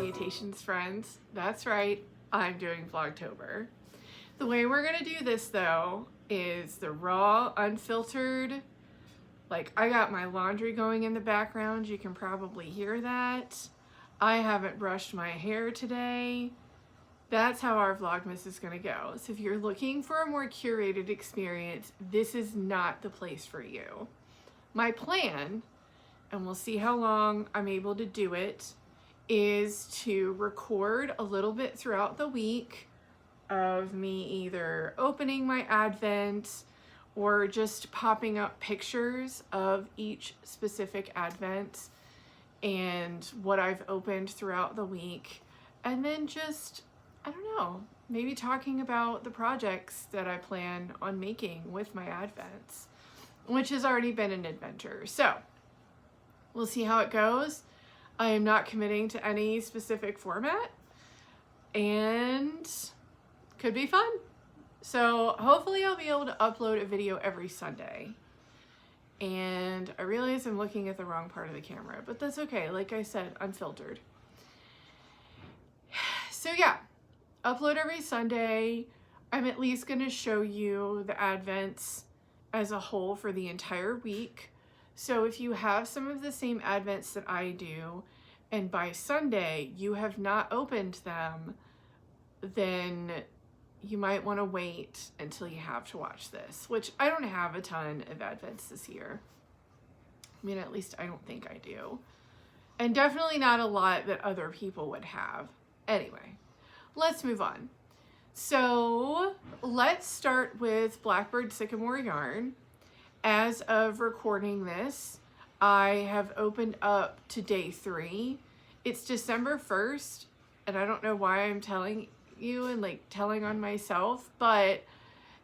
Salutations, friends. That's right, I'm doing Vlogtober. The way we're gonna do this though is the raw, unfiltered. Like, I got my laundry going in the background, you can probably hear that. I haven't brushed my hair today. That's how our Vlogmas is gonna go. So if you're looking for a more curated experience, this is not the place for you. My plan, and we'll see how long I'm able to do it, is to record a little bit throughout the week of me either opening my Advent or just popping up pictures of each specific Advent and what I've opened throughout the week. And then just, I don't know, maybe talking about the projects that I plan on making with my Advents, which has already been an adventure. So we'll see how it goes. I am not committing to any specific format and could be fun. So hopefully I'll be able to upload a video every Sunday. And I realize I'm looking at the wrong part of the camera, but that's okay. Like I said, unfiltered. So yeah, upload every Sunday. I'm at least gonna show you the Advents as a whole for the entire week. So if you have some of the same Advents that I do, and by Sunday you have not opened them, then you might want to wait until you have to watch this, which I don't have a ton of Advents this year. I mean, at least I don't think I do. And definitely not a lot that other people would have. Anyway, let's move on. So let's start with Blackbird Sycamore yarn. As of recording this, I have opened up to day 3. It's December 1st, and I don't know why I'm telling you and like telling on myself, but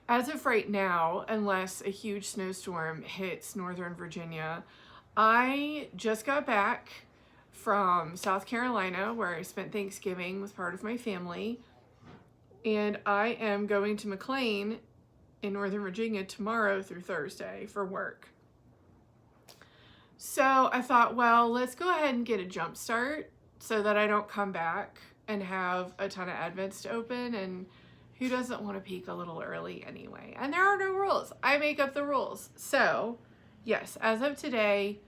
as of right now, unless a huge snowstorm hits Northern Virginia, I just got back from South Carolina where I spent Thanksgiving with part of my family, and I am going to McLean in Northern Virginia tomorrow through Thursday for work. So I thought, well, let's go ahead and get a jump start so that I don't come back and have a ton of Advents to open, and who doesn't want to peak a little early anyway? And there are no rules. I make up the rules. So yes, as of today,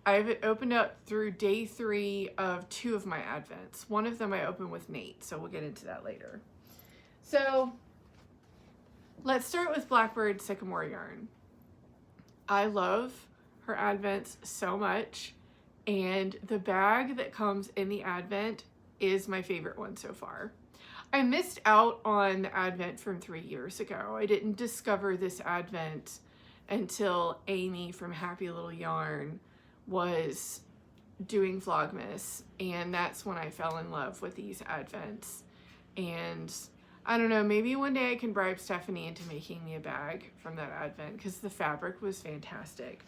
I've opened up through day 3 of 2 of my Advents. One of them I opened with Nate, so we'll get into that later. So let's start with Blackbird Sycamore yarn. I love her Advents so much, and the bag that comes in the Advent is my favorite one so far. I missed out on the Advent from 3 years ago. I didn't discover this Advent until Amy from Happy Little Yarn was doing Vlogmas, and that's when I fell in love with these Advents. And I don't know, maybe one day I can bribe Stephanie into making me a bag from that Advent because the fabric was fantastic.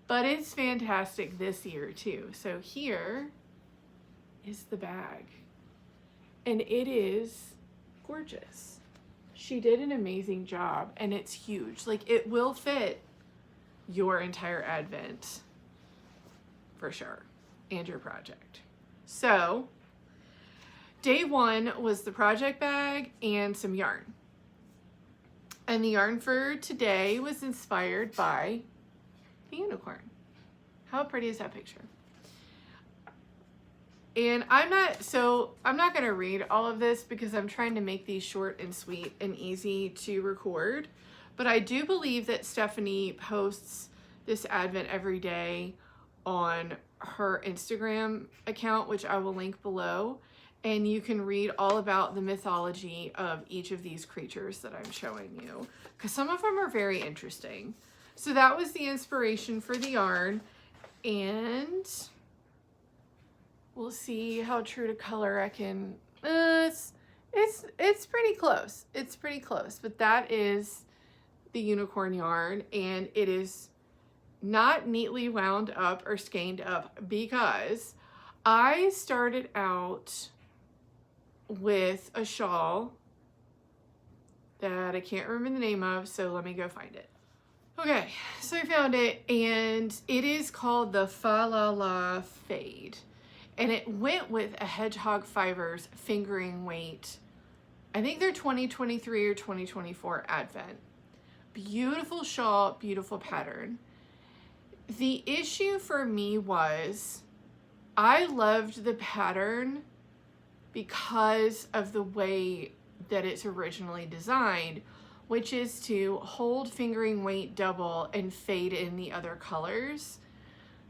But it's fantastic this year too. So here is the bag, and it is gorgeous. She did an amazing job, and it's huge. Like, it will fit your entire Advent for sure, and your project. So day 1 was the project bag and some yarn. And the yarn for today was inspired by the unicorn. How pretty is that picture? And I'm not gonna read all of this because I'm trying to make these short and sweet and easy to record. But I do believe that Stephanie posts this Advent every day on her Instagram account, which I will link below. And you can read all about the mythology of each of these creatures that I'm showing you, because some of them are very interesting. So that was the inspiration for the yarn, and we'll see how true to color I can. It's pretty close. It's pretty close, but that is the unicorn yarn, and it is not neatly wound up or skeined up because I started out with a shawl that I can't remember the name of, so let me go find it. Okay, so I found it, and it is called the Fa La La Fade. And it went with a Hedgehog Fibers fingering weight. I think they're 2023 or 2024 Advent. Beautiful shawl, beautiful pattern. The issue for me was I loved the pattern because of the way that it's originally designed, which is to hold fingering weight double and fade in the other colors.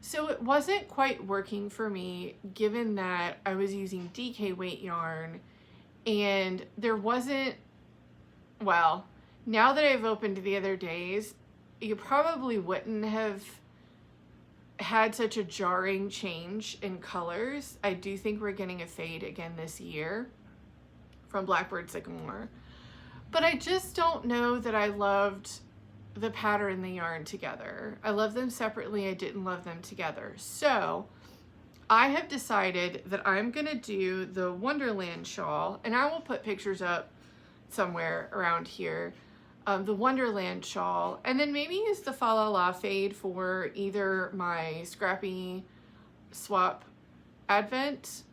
So it wasn't quite working for me, given that I was using DK weight yarn and there wasn't, well, now that I've opened the other days, you probably wouldn't have had such a jarring change in colors. I do think we're getting a fade again this year from Blackbird Sycamore, but I just don't know that I loved the pattern and the yarn together. I love them separately. I didn't love them together. So I have decided that I'm gonna do the Wonderland shawl, and I will put pictures up somewhere around here, the Wonderland shawl, and then maybe use the Fa La La fade for either my Scrappy Swap Advent,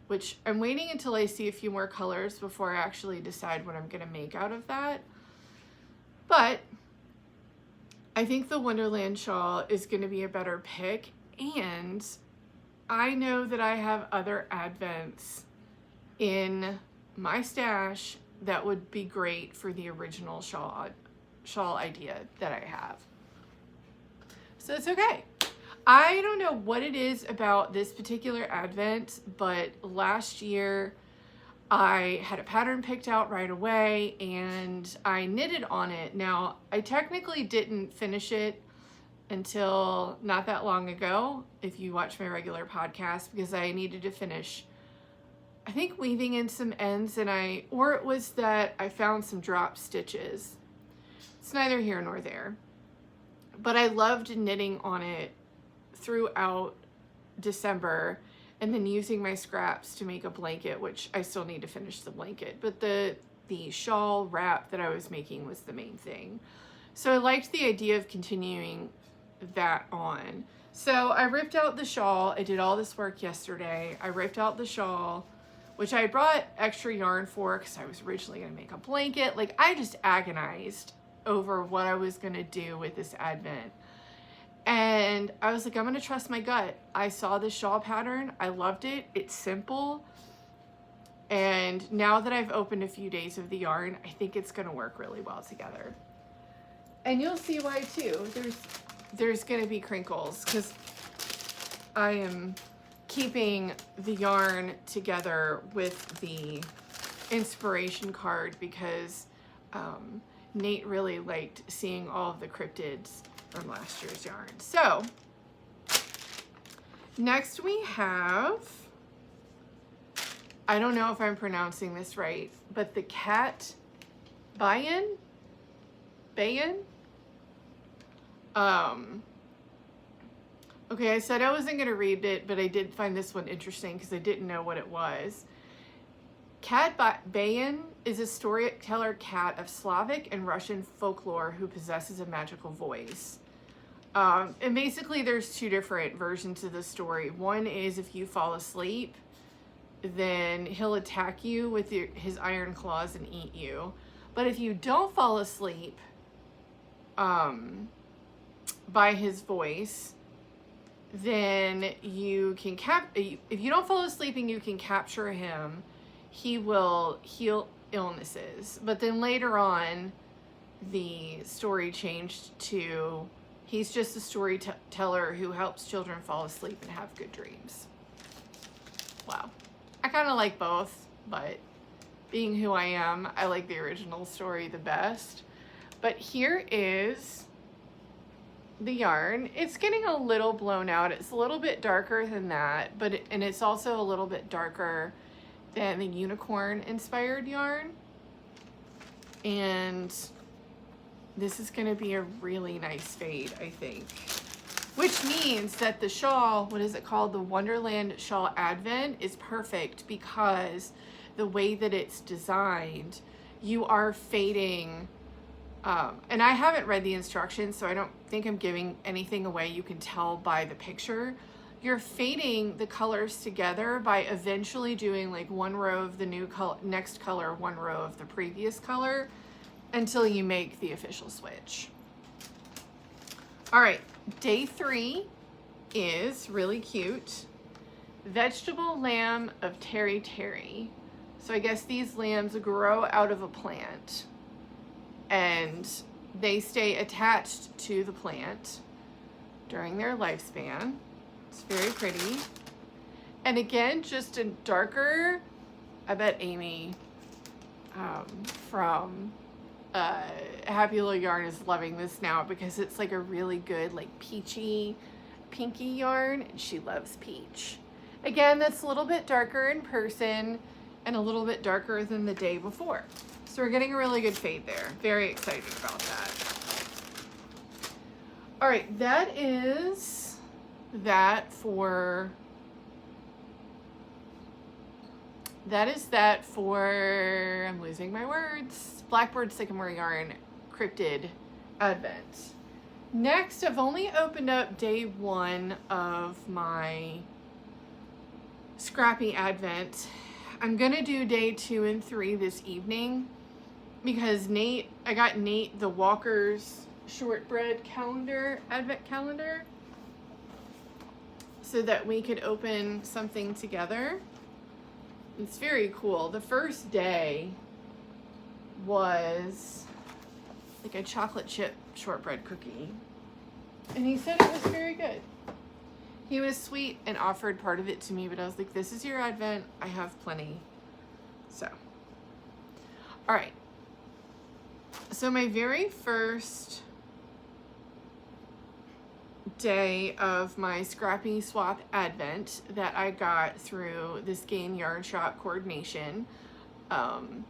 which I'm waiting until I see a few more colors before I actually decide what I'm gonna make out of that. But I think the Wonderland shawl is going to be a better pick, and I know that I have other Advents in my stash that would be great for the original shawl idea that I have. So it's okay. I don't know what it is about this particular Advent, but last year I had a pattern picked out right away and I knitted on it. Now, I technically didn't finish it until not that long ago, if you watch my regular podcast, because I needed to finish, I think, weaving in some ends, or it was that I found some drop stitches. It's neither here nor there. But I loved knitting on it throughout December, and then using my scraps to make a blanket, which I still need to finish the blanket. But the shawl wrap that I was making was the main thing. So I liked the idea of continuing that on. So I ripped out the shawl. I did all this work yesterday. I ripped out the shawl, which I brought extra yarn for because I was originally going to make a blanket. Like, I just agonized over what I was going to do with this Advent. And I was like, I'm going to trust my gut. I saw this shawl pattern. I loved it. It's simple. And now that I've opened a few days of the yarn, I think it's going to work really well together. And you'll see why too. There's going to be crinkles because I am keeping the yarn together with the inspiration card because Nate really liked seeing all of the cryptids from last year's yarn. So next we have, I don't know if I'm pronouncing this right, but the cat Bayan. Okay, I said I wasn't gonna read it, but I did find this one interesting because I didn't know what it was. Cat Bayan is a storyteller cat of Slavic and Russian folklore who possesses a magical voice. And basically there's two different versions of the story. One is if you fall asleep, then he'll attack you with his iron claws and eat you. But if you don't fall asleep by his voice, then you can if you don't fall asleep and you can capture him, he will heal illnesses. But then later on, the story changed to he's just a storyteller who helps children fall asleep and have good dreams. Wow. I kind of like both, but being who I am, I like the original story the best. But here is the yarn. It's getting a little blown out. It's a little bit darker than that, and it's also a little bit darker than the unicorn inspired yarn. And this is going to be a really nice fade, I think. Which means that the shawl, what is it called? The Wonderland Shawl Advent is perfect because the way that it's designed, you are fading. And I haven't read the instructions, so I don't think I'm giving anything away. You can tell by the picture. you're fading the colors together by eventually doing like one row of the new color, next color, one row of the previous color, until you make the official switch. All right, day 3 is really cute. Vegetable lamb of Terry Terry. So I guess these lambs grow out of a plant and they stay attached to the plant during their lifespan. It's very pretty. And again, just a darker, I bet Amy from Happy Little Yarn is loving this now because it's like a really good like peachy, pinky yarn, and she loves peach. Again, that's a little bit darker in person and a little bit darker than the day before. So we're getting a really good fade there. Very excited about that. All right, that is that for I'm losing my words, Blackbird Sycamore Yarn Cryptid Advent. Next, I've only opened up day 1 of my Scrappy Advent. I'm gonna do day 2 and 3 this evening because I got Nate the Walker's shortbread calendar, Advent calendar, so that we could open something together. It's very cool. The first day was like a chocolate chip shortbread cookie, and he said it was very good. He was sweet and offered part of it to me, but I was like, this is your Advent. I have plenty. So, all right. So my very first day of my Scrappy Swap Advent that I got through this Gain Yarn Shop coordination. And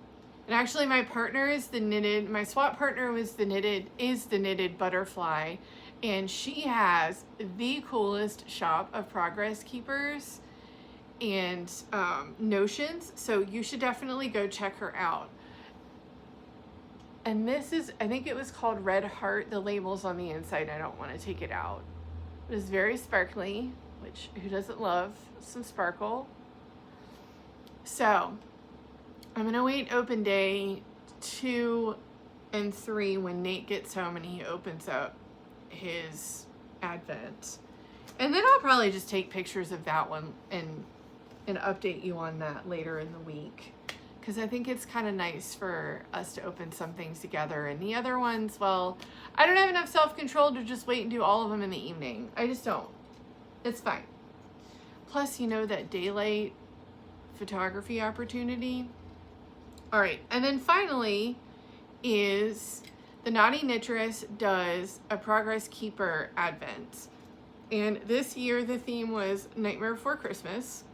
actually my partner is my swap partner is the knitted butterfly. And she has the coolest shop of progress keepers and notions. So you should definitely go check her out. And this is, I think it was called Red Heart. The label's on the inside. I don't want to take it out. It is very sparkly, which who doesn't love some sparkle? So I'm going to wait open day 2 and 3 when Nate gets home and he opens up his Advent, and then I'll probably just take pictures of that one and update you on that later in the week, because I think it's kind of nice for us to open some things together. And the other ones, well, I don't have enough self-control to just wait and do all of them in the evening. I just don't. It's fine. Plus, you know, that daylight photography opportunity. All right, and then finally is the Naughty Knittress does a Progress Keeper Advent. And this year the theme was Nightmare Before Christmas.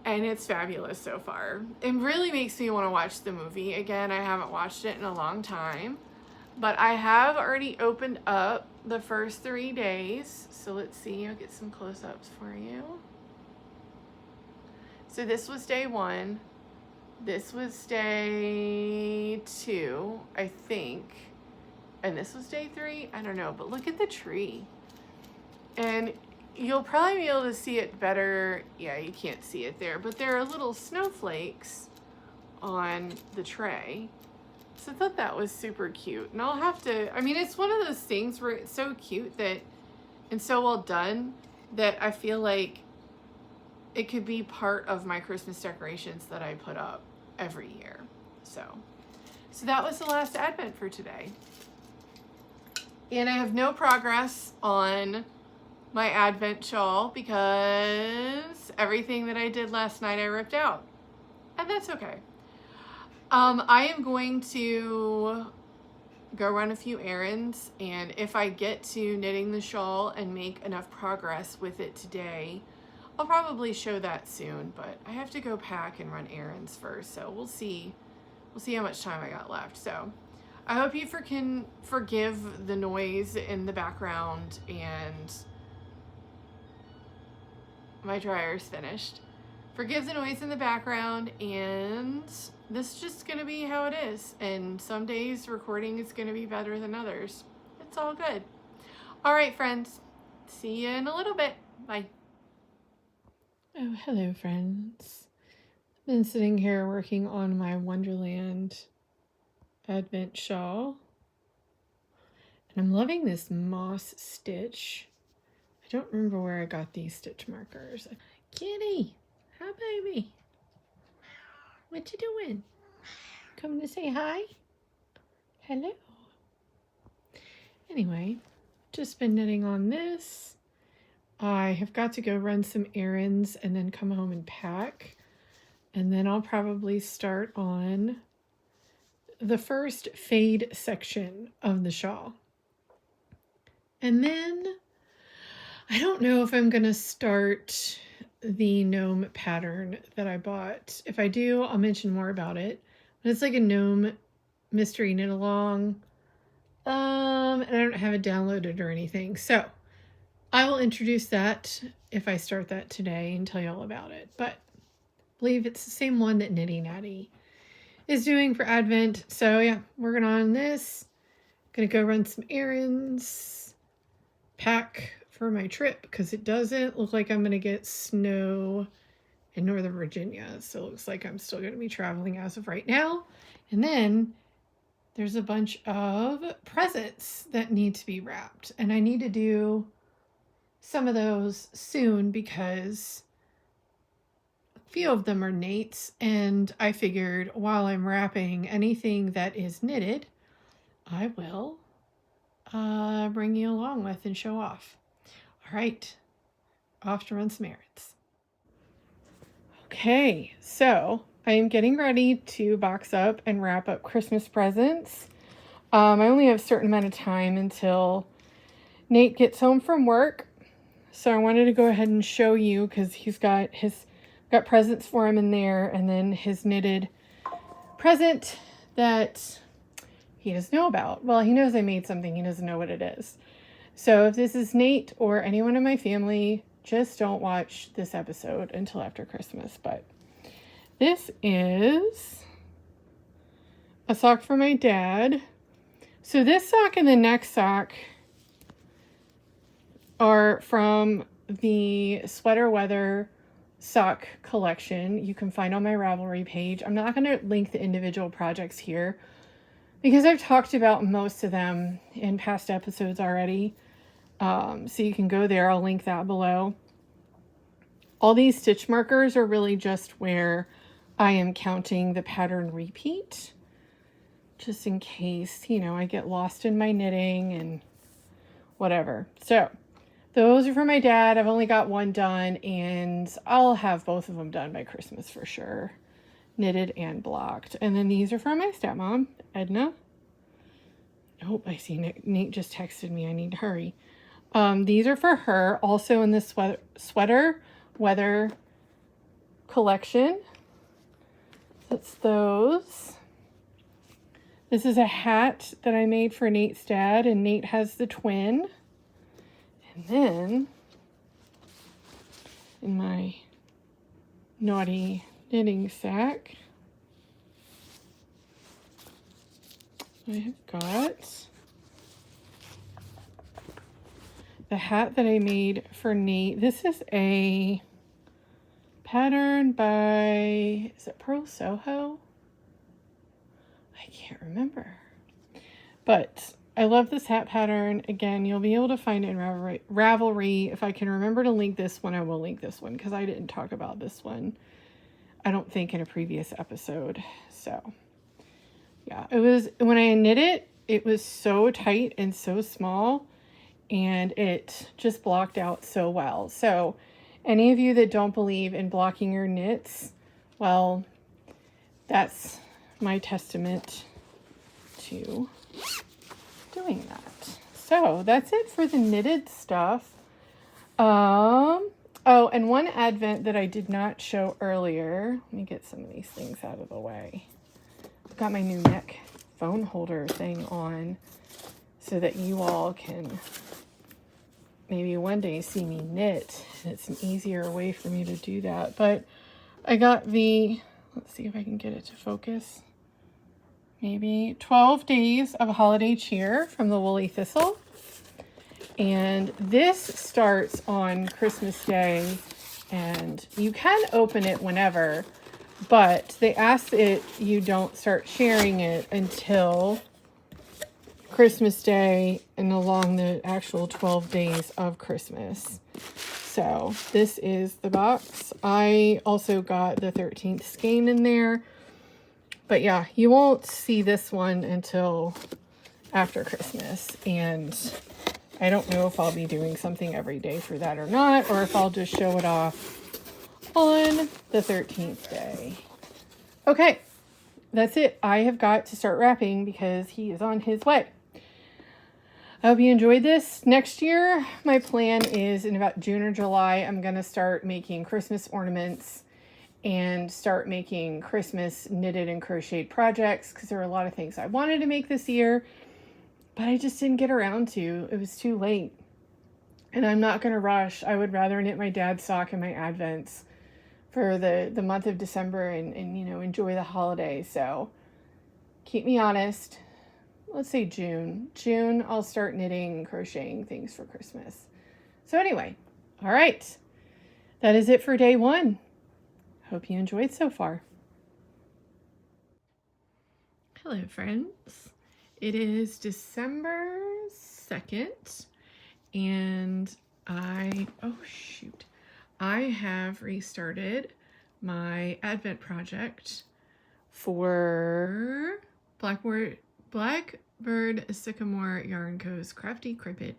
And it's fabulous so far. It really makes me want to watch the movie again. I haven't watched it in a long time. But I have already opened up the first 3 days. So let's see, I'll get some close-ups for you. So this was day 1. This was day 2, I think. And this was day 3? I don't know, but look at the tree. And you'll probably be able to see it better. Yeah, you can't see it there, but there are little snowflakes on the tray. So I thought that was super cute. And I'll have to, I mean, it's one of those things where it's so cute that, and so well done, that I feel like it could be part of my Christmas decorations that I put up every year. So that was the last Advent for today. And I have no progress on my Advent shawl because everything that I did last night I ripped out. And that's okay. I am going to go run a few errands, and if I get to knitting the shawl and make enough progress with it today, I'll probably show that soon, but I have to go pack and run errands first, so we'll see how much time I got left. So I hope you can forgive the noise in the background, and my dryer's finished. Forgive the noise in the background, and this is just gonna be how it is. And some days recording is gonna be better than others. It's all good. All right, friends. See you in a little bit. Bye. Oh, hello, friends. I've been sitting here working on my Wonderland Advent shawl. And I'm loving this moss stitch. I don't remember where I got these stitch markers. Kitty, hi, baby. What you doing? Coming to say hi? Hello. Anyway, just been knitting on this. I have got to go run some errands and then come home and pack. And then I'll probably start on the first fade section of the shawl. And then I don't know if I'm going to start the gnome pattern that I bought. If I do, I'll mention more about it. But it's like a gnome mystery knit along. And I don't have it downloaded or anything. So I will introduce that if I start that today and tell you all about it. But I believe it's the same one that Knitty Natty is doing for Advent. So yeah, working on this. Gonna go run some errands, pack for my trip because it doesn't look like I'm gonna get snow in Northern Virginia. So it looks like I'm still gonna be traveling as of right now. And then there's a bunch of presents that need to be wrapped. And I need to do some of those soon because a few of them are Nate's. And I figured while I'm wrapping anything that is knitted, I will bring you along with and show off. All right, off to run some errands. Okay, so I am getting ready to box up and wrap up Christmas presents. I only have a certain amount of time until Nate gets home from work. So I wanted to go ahead and show you because he's got presents for him in there, and then his knitted present that he doesn't know about. Well, he knows I made something. He doesn't know what it is. So if this is Nate or anyone in my family, just don't watch this episode until after Christmas. But this is a sock for my dad. So this sock and the next sock are from the Sweater Weather sock collection you can find on my Ravelry page. I'm not going to link the individual projects here because I've talked about most of them in past episodes already. So you can go there. I'll link that below. All these stitch markers are really just where I am counting the pattern repeat, just in case, I get lost in my knitting and whatever. So those are for my dad. I've only got one done, and I'll have both of them done by Christmas for sure. Knitted and blocked. And then these are for my stepmom, Edna. Oh, I see Nate just texted me. I need to hurry. These are for her, also in this Sweater Weather collection. That's those. This is a hat that I made for Nate's dad, and Nate has the twin. And then, in my naughty knitting sack, I have got the hat that I made for Nate. This is a pattern by, is it Pearl Soho? I can't remember. But I love this hat pattern. Again, you'll be able to find it in Ravelry. If I can remember to link this one, I will link this one because I didn't talk about this one, I don't think, in a previous episode. So yeah, it was, when I knit it, it was so tight and so small, and it just blocked out so well. So any of you that don't believe in blocking your knits, well, that's my testament to doing that. So that's it for the knitted stuff. Oh, and one Advent that I did not show earlier. Let me get some of these things out of the way. I've got my new neck phone holder thing on so that you all can maybe one day see me knit. It's an easier way for me to do that. But I got the, let's see if I can get it to focus. Maybe 12 Days of Holiday Cheer from the Woolly Thistle. And this starts on Christmas Day and you can open it whenever, but they ask that you don't start sharing it until Christmas Day and along the actual 12 days of Christmas. So this is the box. I also got the 13th skein in there, but yeah, you won't see this one until after Christmas, and I don't know if I'll be doing something every day for that or not, or if I'll just show it off on the 13th day. Okay, that's it. I have got to start wrapping because he is on his way. I hope you enjoyed this. Next year, my plan is in about June or July, I'm going to start making Christmas ornaments and start making Christmas knitted and crocheted projects, because there are a lot of things I wanted to make this year, but I just didn't get around to. It was too late. And I'm not going to rush. I would rather knit my dad's sock and my Advents for the month of December and you know, enjoy the holidays. So keep me honest. Let's say June. June, I'll start knitting and crocheting things for Christmas. So anyway, all right. That is it for day one. Hope you enjoyed so far. Hello, friends. It is December 2nd, and I have restarted my Advent project for Blackbird Sycamore Yarn Co.'s Crafty Cryptid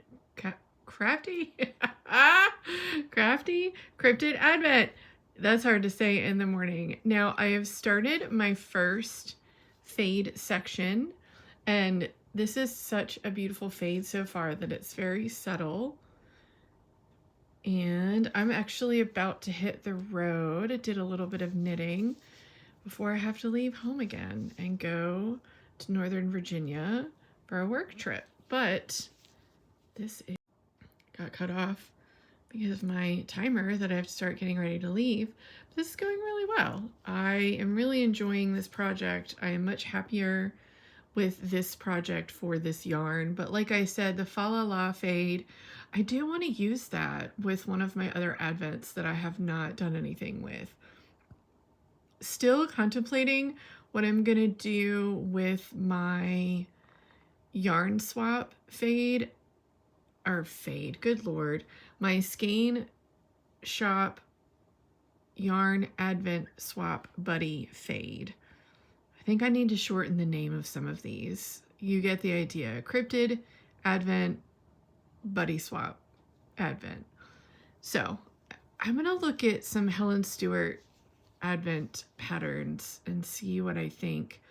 Advent. That's hard to say in the morning. Now, I have started my first fade section, and this is such a beautiful fade so far that it's very subtle. And I'm actually about to hit the road. I did a little bit of knitting before I have to leave home again and go to Northern Virginia for a work trip. But this got cut off because of my timer that I have to start getting ready to leave. But this is going really well. I am really enjoying this project. I am much happier with this project for this yarn. But like I said, the Fa La La fade, I do want to use that with one of my other Advents that I have not done anything with. Still contemplating what I'm gonna do with my yarn swap fade, good lord, my Skein Shop yarn Advent swap buddy fade. I think I need to shorten the name of some of these. You get the idea. Cryptid Advent, buddy swap Advent. So I'm gonna look at some Helen Stewart Advent patterns and see what I think.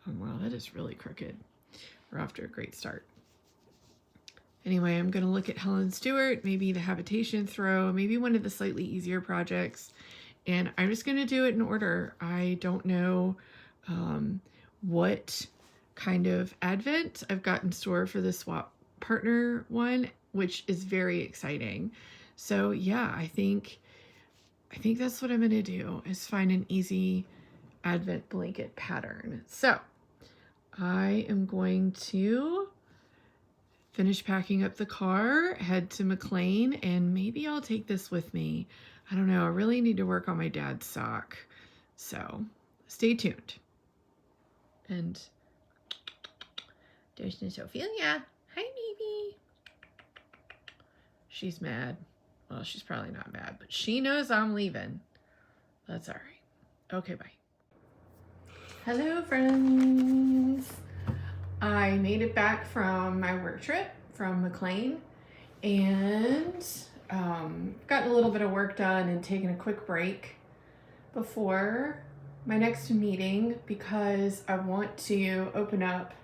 Oh, wow, that is really crooked. We're off to a great start. Anyway, I'm going to look at Helen Stewart, maybe the Habitation Throw, maybe one of the slightly easier projects, and I'm just going to do it in order. I don't know what kind of Advent I've got in store for the swap partner one, which is very exciting. So yeah, I think that's what I'm going to do, is find an easy Advent blanket pattern. So I am going to finish packing up the car, head to McLean, and maybe I'll take this with me. I don't know. I really need to work on my dad's sock. So stay tuned. And there's Miss Ophelia. Hi, baby. She's mad. Well, she's probably not mad, but she knows I'm leaving. That's all right. Okay, bye. Hello, friends. I made it back from my work trip from McLean and gotten a little bit of work done and taken a quick break before my next meeting, because I want to open up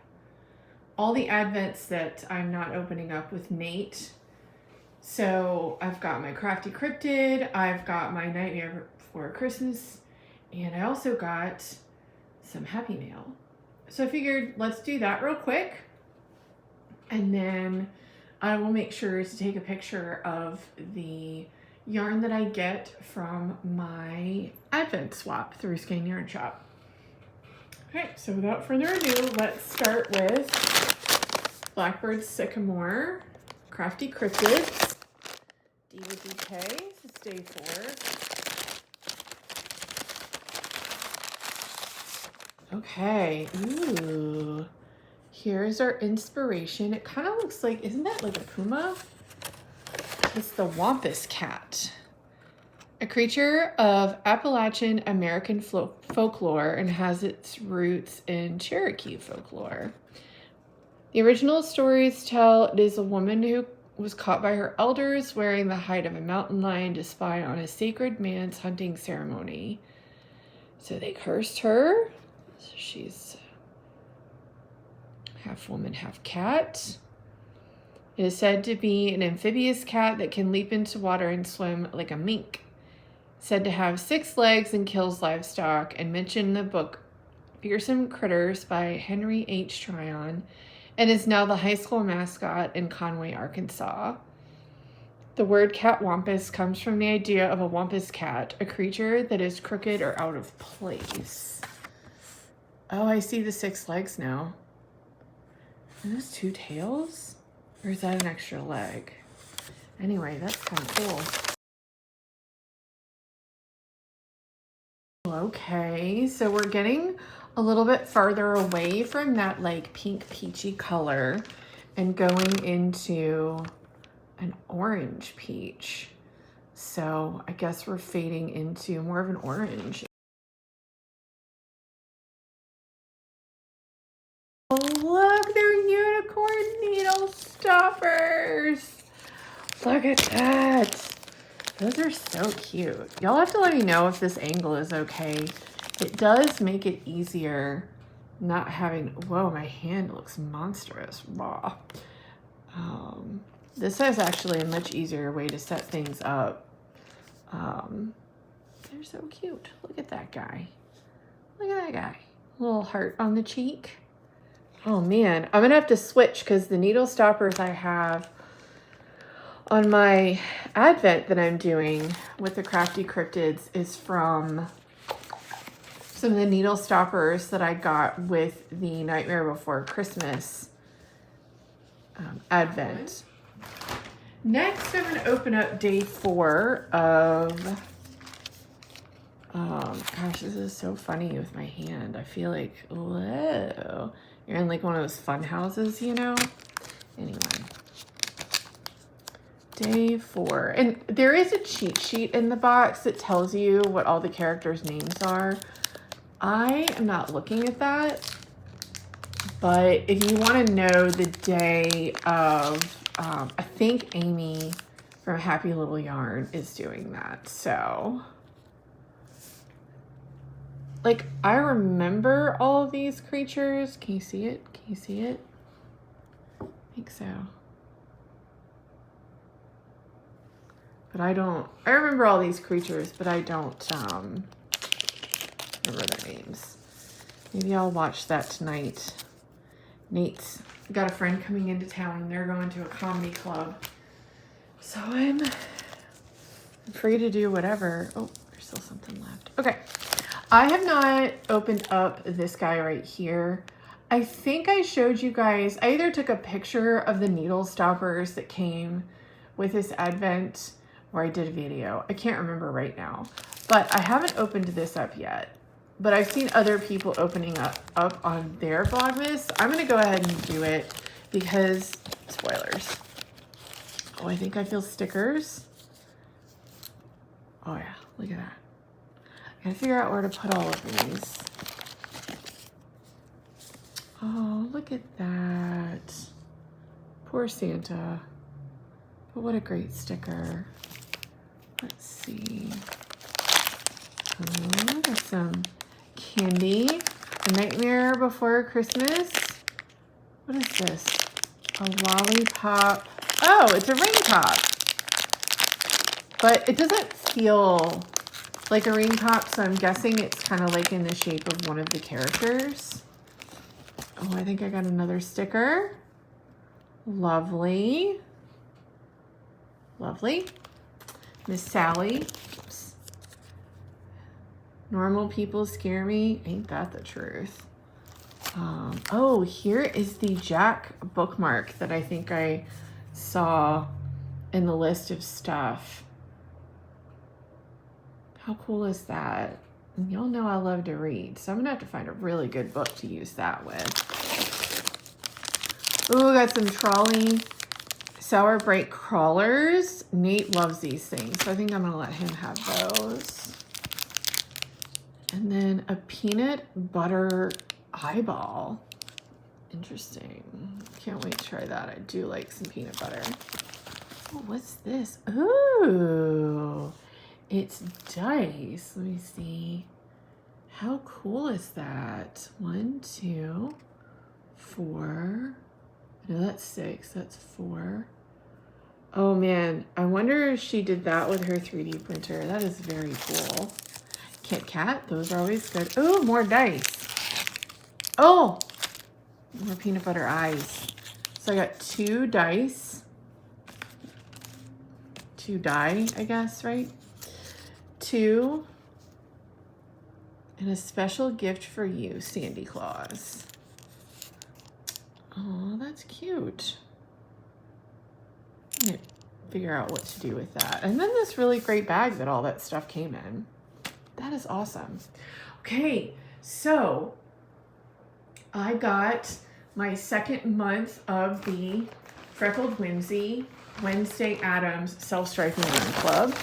all the Advents that I'm not opening up with Nate. So I've got my Crafty Cryptid, I've got my Nightmare Before Christmas, and I also got some Happy Mail. So I figured let's do that real quick, and then I will make sure to take a picture of the yarn that I get from my Advent swap through Skein Yarn Shop. Okay, so without further ado, let's start with Blackbird Sycamore Crafty Cryptid. D with Okay, this is day 4. Okay, ooh. Here's our inspiration. It kind of looks like, isn't that like a puma? It's the Wampus cat. A creature of Appalachian American folklore and has its roots in Cherokee folklore. The original stories tell it is a woman who was caught by her elders wearing the hide of a mountain lion to spy on a sacred man's hunting ceremony. So they cursed her. So she's half woman, half cat. It is said to be an amphibious cat that can leap into water and swim like a mink. Said to have 6 legs and kills livestock, and mentioned in the book Fearsome Critters by Henry H. Tryon, and is now the high school mascot in Conway, Arkansas. The word catwampus comes from the idea of a wampus cat, a creature that is crooked or out of place. Oh, I see the 6 legs now. Are those 2 tails? Or is that an extra leg? Anyway, that's kind of cool. Okay, so we're getting a little bit farther away from that like pink peachy color and going into an orange peach. So I guess we're fading into more of an orange. Oh, look, they're unicorn needle stoppers. Look at that. Those are so cute. Y'all have to let me know if this angle is okay. It does make it easier not having, whoa, my hand looks monstrous. Wow. This is actually a much easier way to set things up. They're so cute. Look at that guy. Look at that guy. Little heart on the cheek. Oh man, I'm gonna have to switch because the needle stoppers I have on my advent that I'm doing with the Crafty Cryptids is from some of the needle stoppers that I got with the Nightmare Before Christmas advent. Next, I'm going to open up day 4 of, gosh, this is so funny with my hand. I feel like, whoa, you're in like one of those fun houses, you know? Anyway. Day 4. And there is a cheat sheet in the box that tells you what all the characters' names are. I am not looking at that. But if you want to know the day of, I think Amy from Happy Little Yarn is doing that. So, like, I remember all of these creatures. Can you see it? Can you see it? I think so. But I remember all these creatures, but I don't remember their names. Maybe I'll watch that tonight. Nate's got a friend coming into town and they're going to a comedy club. So I'm free to do whatever. Oh, there's still something left. Okay. I have not opened up this guy right here. I think I showed you guys, I either took a picture of the needle stoppers that came with this advent or I did a video. I can't remember right now, but I haven't opened this up yet. But I've seen other people opening up on their Vlogmas. I'm going to go ahead and do it because, spoilers. Oh, I think I feel stickers. Oh yeah, look at that. I gotta figure out where to put all of these. Oh, look at that. Poor Santa. But what a great sticker. Let's see. Oh, there's some candy. A Nightmare Before Christmas. What is this? A lollipop. Oh, it's a ring pop. But it doesn't feel like a ring pop, so I'm guessing it's kind of like in the shape of one of the characters. Oh, I think I got another sticker. Lovely. Lovely. Miss Sally. Oops. Normal people scare me. Ain't that the truth? Oh, here is the Jack bookmark that I think I saw in the list of stuff. How cool is that? And y'all know I love to read, so I'm gonna have to find a really good book to use that with. Ooh, got some trolley Sour Bright crawlers. Nate loves these things, so I think I'm gonna let him have those. And then a peanut butter eyeball. Interesting. Can't wait to try that. I do like some peanut butter. Oh, what's this? Ooh, it's dice. Let me see. How cool is that? 1, 2, 4. No, that's 6. That's 4. Oh man, I wonder if she did that with her 3D printer. That is very cool. Kit Kat, those are always good. Oh, more dice. Oh, more peanut butter eyes. So I got 2 dice. 2 die, I guess, right? 2. And a special gift for you, Sandy Claus. Oh, that's cute. I'm gonna figure out what to do with that. And then this really great bag that all that stuff came in. That is awesome. Okay, so I got my second month of the Freckled Whimsy Wednesday Addams Self-Striping Yarn Club.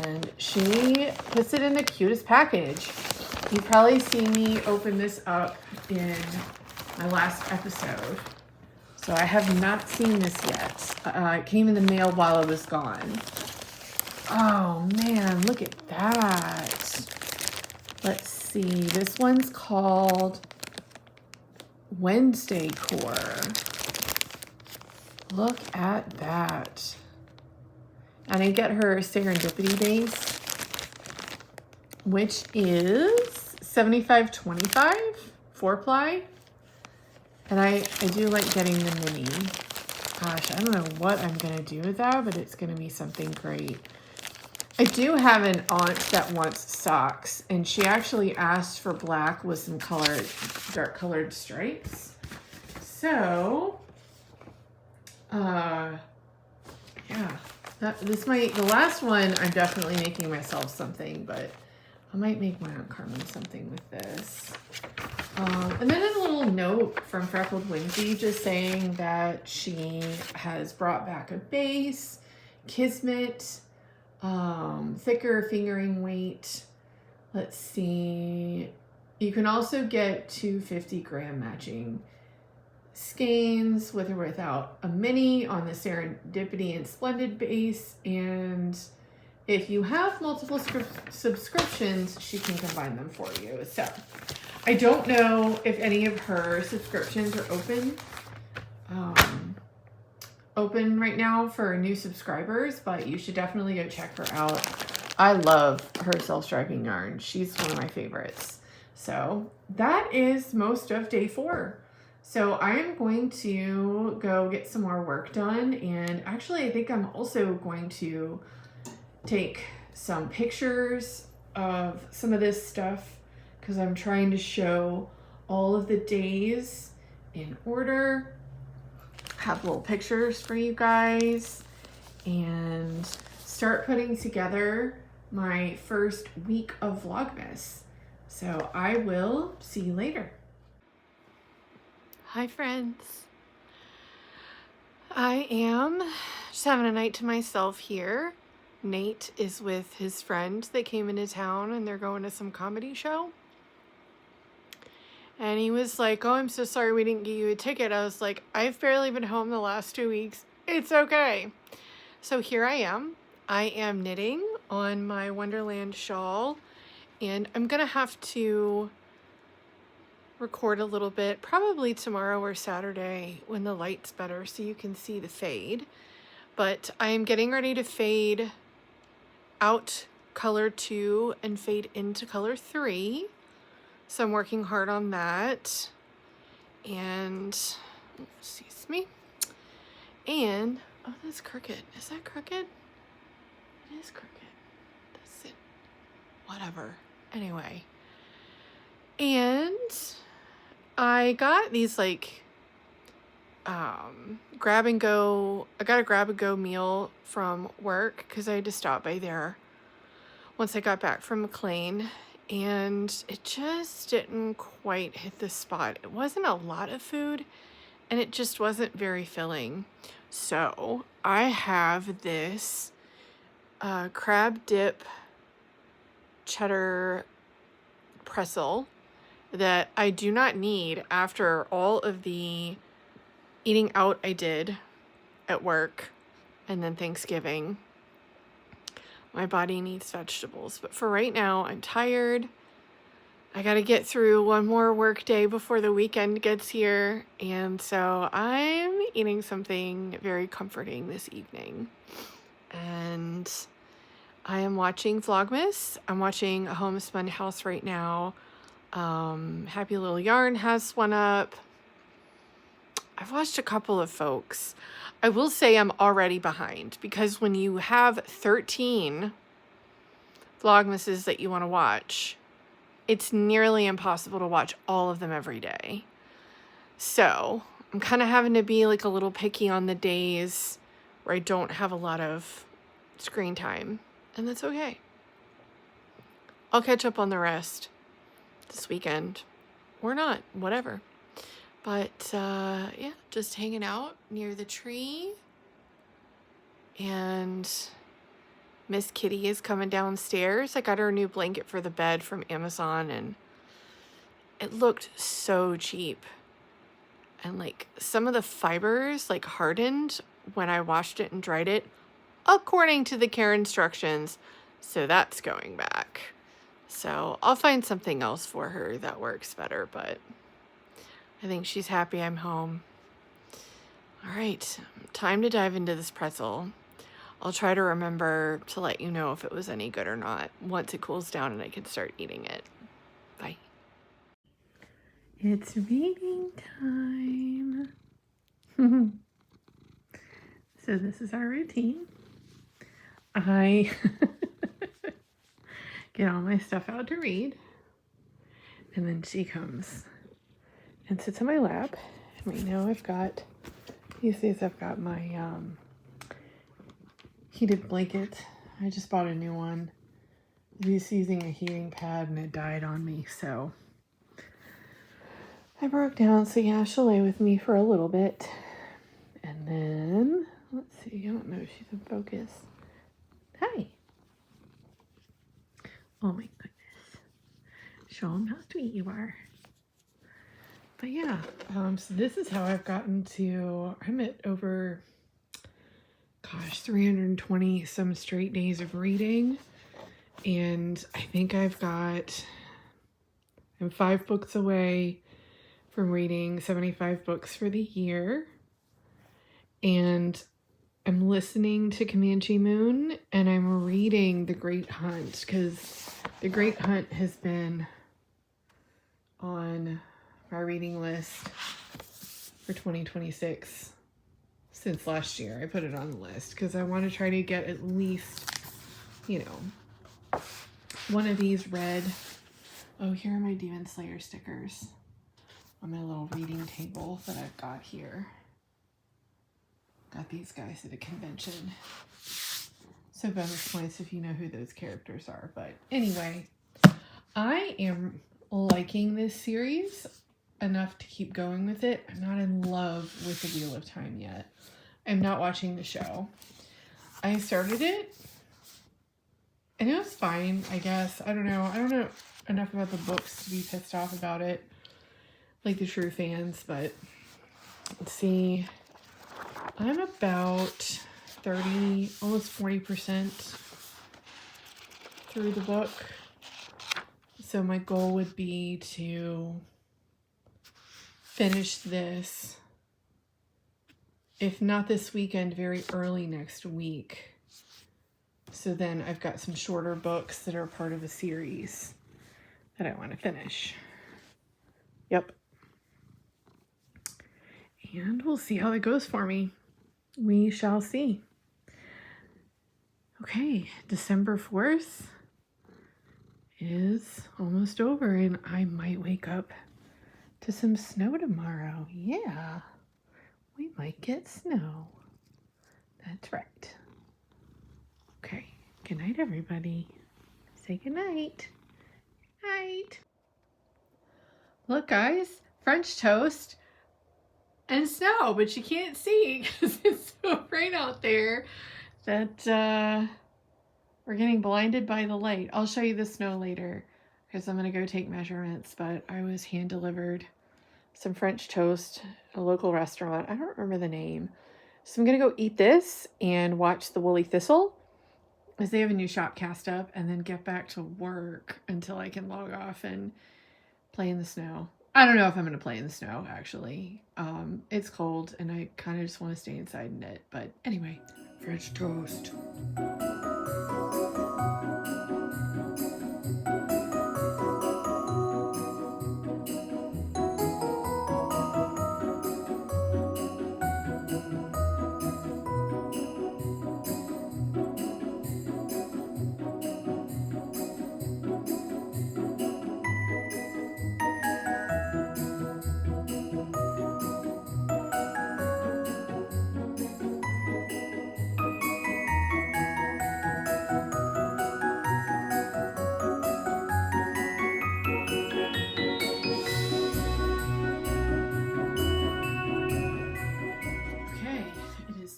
And she puts it in the cutest package. You've probably seen me open this up in my last episode. So I have not seen this yet. It came in the mail while I was gone. Oh man, look at that. Let's see, this one's called Wednesday Core. Look at that. And I get her Serendipity base, which is 75/25 4-ply. And I do like getting the mini. Gosh, I don't know what I'm gonna do with that, but it's gonna be something great. I do have an aunt that wants socks, and she actually asked for black with some colored, dark colored stripes. So, yeah, the last one, I'm definitely making myself something, but I might make my Aunt Carmen something with this. And then a little note from Freckled Whimsy just saying that she has brought back a base, Kismet, thicker fingering weight. Let's see. You can also get 250-gram matching skeins with or without a mini on the Serendipity and Splendid base. And if you have multiple subscriptions, she can combine them for you. So I don't know if any of her subscriptions are open right now for new subscribers, but you should definitely go check her out. I love her self-striping yarn. She's one of my favorites. So that is most of day 4. So I am going to go get some more work done, and actually I think I'm also going to take some pictures of some of this stuff because I'm trying to show all of the days in order, have little pictures for you guys, and start putting together my first week of Vlogmas. So I will see you later. Hi friends. I am just having a night to myself here. Nate is with his friend that came into town and they're going to some comedy show. And he was like, oh, I'm so sorry we didn't get you a ticket. I was like, I've barely been home the last 2 weeks. It's okay. So here I am. I am knitting on my Wonderland shawl, and I'm going to have to record a little bit, probably tomorrow or Saturday when the light's better so you can see the fade. But I am getting ready to fade out color 2 and fade into color 3. So I'm working hard on that. And, excuse me. And, oh, that's crooked. Is that crooked? It is crooked. That's it. Whatever. Anyway. And I got these like grab and go. I got a grab and go meal from work because I had to stop by there once I got back from McLean, and it just didn't quite hit the spot. It wasn't a lot of food, and it just wasn't very filling. So I have this crab dip cheddar pretzel that I do not need after all of the eating out I did at work and then Thanksgiving. My body needs vegetables, but for right now, I'm tired. I got to get through one more work day before the weekend gets here, and so I'm eating something very comforting this evening. And I am watching Vlogmas. I'm watching A Homespun House right now. Happy Little Yarn has one up. I've watched a couple of folks. I will say I'm already behind, because when you have 13 Vlogmases that you want to watch, it's nearly impossible to watch all of them every day. So I'm kind of having to be like a little picky on the days where I don't have a lot of screen time, and that's okay. I'll catch up on the rest this weekend, or not, whatever. But yeah, just hanging out near the tree, and Miss Kitty is coming downstairs. I got her a new blanket for the bed from Amazon, and it looked so cheap. And like some of the fibers like hardened when I washed it and dried it, according to the care instructions. So that's going back. So I'll find something else for her that works better, but I think she's happy I'm home. All right, time to dive into this pretzel. I'll try to remember to let you know if it was any good or not once it cools down and I can start eating it. Bye. It's reading time. So this is our routine. I get all my stuff out to read, and then she comes and sits on my lap. And right now I've got, these days I've got my heated blanket. I just bought a new one. I was using a heating pad and it died on me, so I broke down. So yeah, she'll lay with me for a little bit. And then, let's see, I don't know if she's in focus. Hi. Oh my goodness. Show them how sweet you are. But yeah, so this is how I've gotten to, I'm at over, 320 some straight days of reading. And I think I'm 5 books away from reading 75 books for the year. And I'm listening to Comanche Moon, and I'm reading The Great Hunt, because The Great Hunt has been on my reading list for 2026 since last year. I put it on the list because I want to try to get at least, one of these read. Oh, here are my Demon Slayer stickers on my little reading table that I've got here. Got these guys at a convention. So bonus points if you know who those characters are. But anyway, I am liking this series enough to keep going with it. I'm not in love with The Wheel of Time yet. I'm not watching the show. I started it and it was fine, I guess. I don't know enough about the books to be pissed off about it, like the true fans, but let's see. I'm about 30, almost 40% through the book. So my goal would be to finish this, if not this weekend, very early next week. So then I've got some shorter books that are part of a series that I want to finish. Yep. And we'll see how it goes for me. We shall see. Okay, December 4th is almost over, and I might wake up to some snow tomorrow. Yeah, we might get snow. That's right. Okay, good night, everybody. say goodnight. Night. Look, guys, French toast and snow, but you can't see because it's so bright out there that we're getting blinded by the light. I'll show you the snow later because I'm going to go take measurements, but I was hand delivered some French toast at a local restaurant. I don't remember the name. So I'm going to go eat this and watch the Woolly Thistle as they have a new shop cast up, and then get back to work until I can log off and play in the snow. I don't know if I'm going to play in the snow, actually. It's cold, and I kind of just want to stay inside and knit. But anyway, French toast.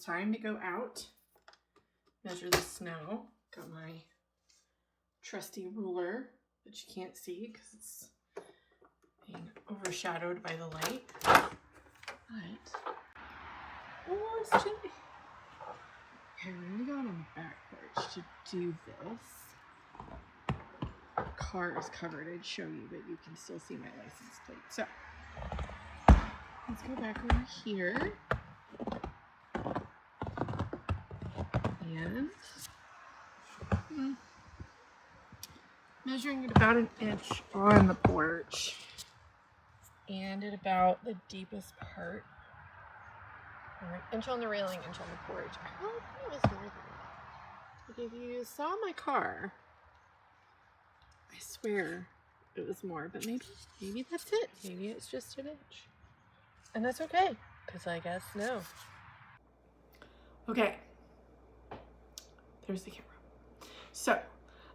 Time to go out, measure the snow. Got my trusty ruler that you can't see because it's being overshadowed by the light. But, oh, it's chilly. Okay, we're gonna go on the back porch to do this. The car is covered, I'd show you, but you can still see my license plate. So, let's go back over here. And measuring at about 1 inch on the porch and at about the deepest part, or 1 inch on the railing, 1 inch on the porch. I thought it was more than that. Like if you saw my car, I swear it was more, but maybe that's it. Maybe it's just 1 inch, and that's okay because I guess no. Okay. There's the camera. So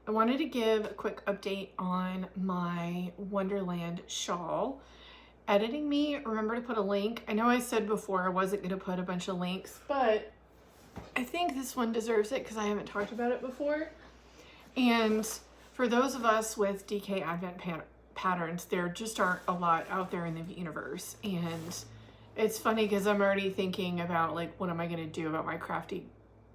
I wanted to give a quick update on my Wonderland shawl. Editing me, remember to put a link. I know I said before I wasn't going to put a bunch of links, but I think this one deserves it because I haven't talked about it before. And for those of us with DK Advent patterns, there just aren't a lot out there in the universe. And it's funny because I'm already thinking about like, what am I going to do about my crafty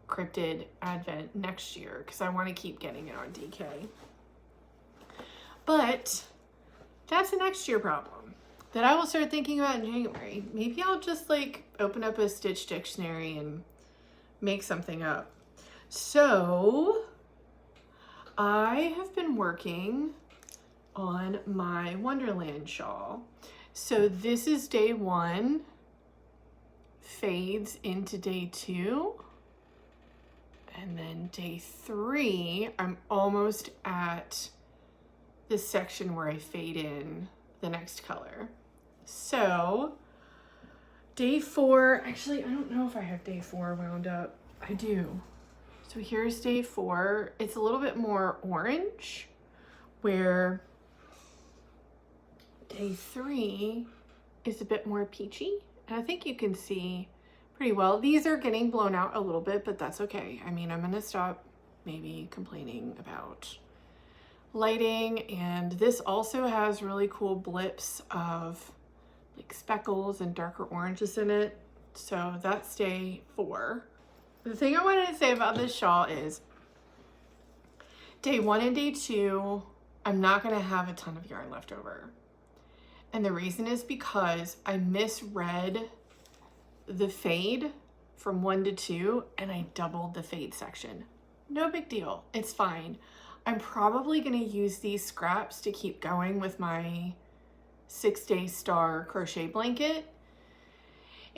cryptid Advent next year because I want to keep getting it on DK. But that's a next year problem that I will start thinking about in January. Maybe I'll just like open up a Stitch dictionary and make something up. So I have been working on my Wonderland shawl. So this is day 1, fades into day 2. And then day 3, I'm almost at the section where I fade in the next color. So day 4, actually, I don't know if I have day 4 wound up. I do. So here's day 4. It's a little bit more orange, where day 3 is a bit more peachy. And I think you can see pretty well. These are getting blown out a little bit, but that's okay. I mean, I'm gonna stop maybe complaining about lighting. And this also has really cool blips of like speckles and darker oranges in it. So that's day 4. The thing I wanted to say about this shawl is day 1 and day 2, I'm not gonna have a ton of yarn left over. And the reason is because I misread the fade from 1 to 2 and I doubled the fade section. No big deal, it's fine. I'm probably gonna use these scraps to keep going with my 6-day star crochet blanket.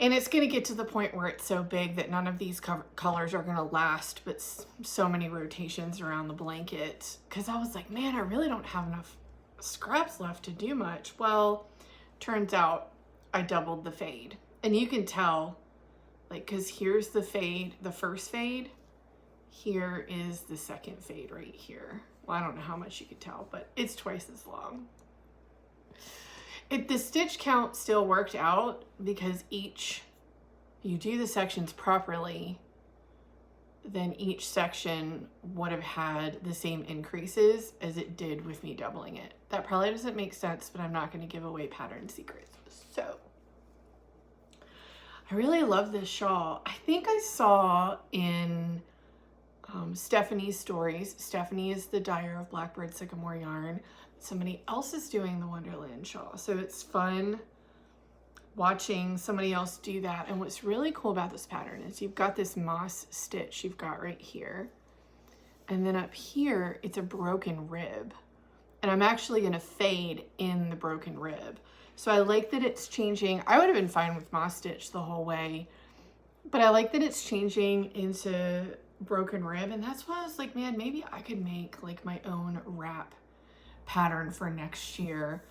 And it's gonna get to the point where it's so big that none of these colors are gonna last, but so many rotations around the blanket. Cause I was like, man, I really don't have enough scraps left to do much. Well, turns out I doubled the fade. And you can tell, like, cause here's the fade, the first fade, here is the second fade right here. Well, I don't know how much you could tell, but it's twice as long. The stitch count still worked out because you do the sections properly, then each section would have had the same increases as it did with me doubling it. That probably doesn't make sense, but I'm not going to give away pattern secrets. So I really love this shawl. I think I saw in Stephanie's stories. Stephanie is the dyer of Blackbird Sycamore yarn. Somebody else is doing the Wonderland shawl. So it's fun watching somebody else do that. And what's really cool about this pattern is you've got this moss stitch you've got right here. And then up here, it's a broken rib. And I'm actually gonna fade in the broken rib. So I like that it's changing. I would have been fine with moss stitch the whole way, but I like that it's changing into broken rib. And that's why I was like, man, maybe I could make like my own wrap pattern for next year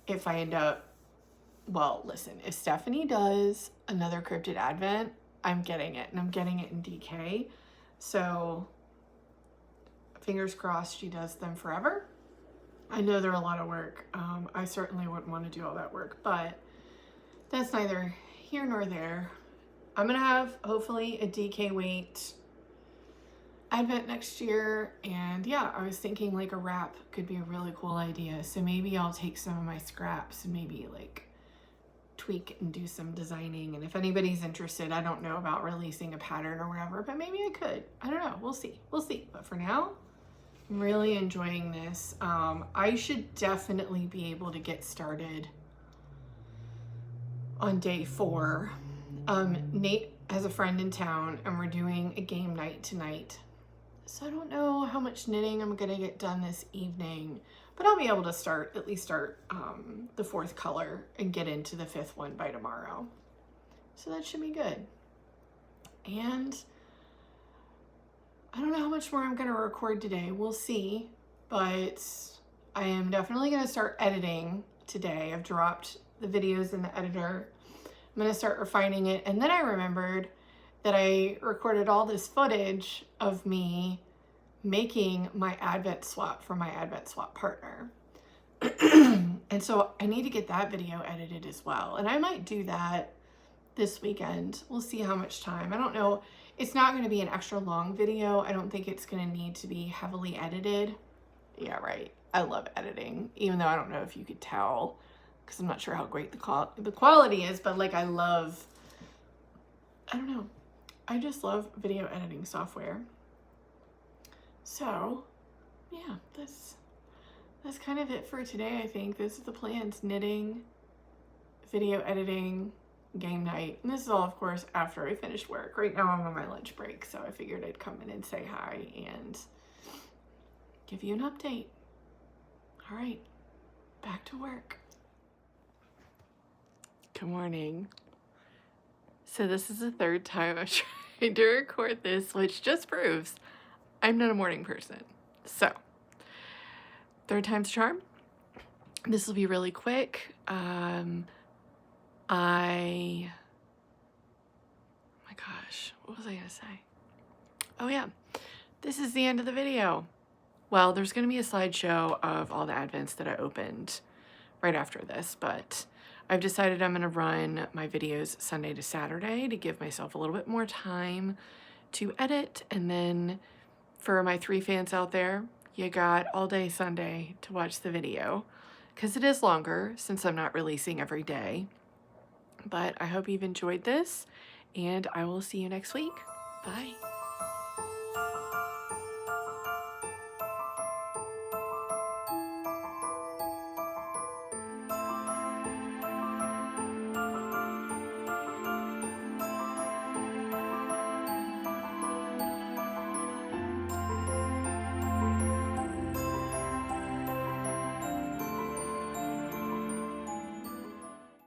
if I end up, well, listen, if Stephanie does another Cryptid Advent, I'm getting it, and I'm getting it in DK. So fingers crossed she does them forever. I know they're a lot of work. I certainly wouldn't want to do all that work, but that's neither here nor there. I'm gonna have hopefully a DK weight Advent next year, and yeah, I was thinking like a wrap could be a really cool idea. So maybe I'll take some of my scraps and maybe like tweak and do some designing. And if anybody's interested, I don't know about releasing a pattern or whatever, but maybe I could. I don't know. We'll see. We'll see. But for now, I'm really enjoying this. I should definitely be able to get started on day 4. Nate has a friend in town and we're doing a game night tonight. So I don't know how much knitting I'm gonna get done this evening, but I'll be able to at least start the 4th color and get into the 5th one by tomorrow. So that should be good. And I don't know how much more I'm gonna record today. We'll see, but I am definitely gonna start editing today. I've dropped the videos in the editor. I'm gonna start refining it. And then I remembered that I recorded all this footage of me making my Advent swap for my Advent swap partner. And so I need to get that video edited as well. And I might do that this weekend. We'll see how much time. I don't know. It's not going to be an extra long video. I don't think it's going to need to be heavily edited. Yeah, right. I love editing, even though I don't know if you could tell because I'm not sure how great the quality is, but like I don't know. I just love video editing software. So yeah, that's kind of it for today. I think this is the plans: knitting, video editing, game night. And this is all, of course, after I finish work. Right now I'm on my lunch break, so I figured I'd come in and say hi and give you an update. All right, back to work. Good morning. So this is the 3rd time I've tried to record this, which just proves I'm not a morning person. So 3rd time's a charm. This will be really quick. Oh my gosh, what was I gonna say? Oh yeah, this is the end of the video. Well, there's gonna be a slideshow of all the Advents that I opened right after this, but I've decided I'm gonna run my videos Sunday to Saturday to give myself a little bit more time to edit. And then for my 3 fans out there, you got all day Sunday to watch the video because it is longer since I'm not releasing every day. But I hope you've enjoyed this, and I will see you next week. Bye.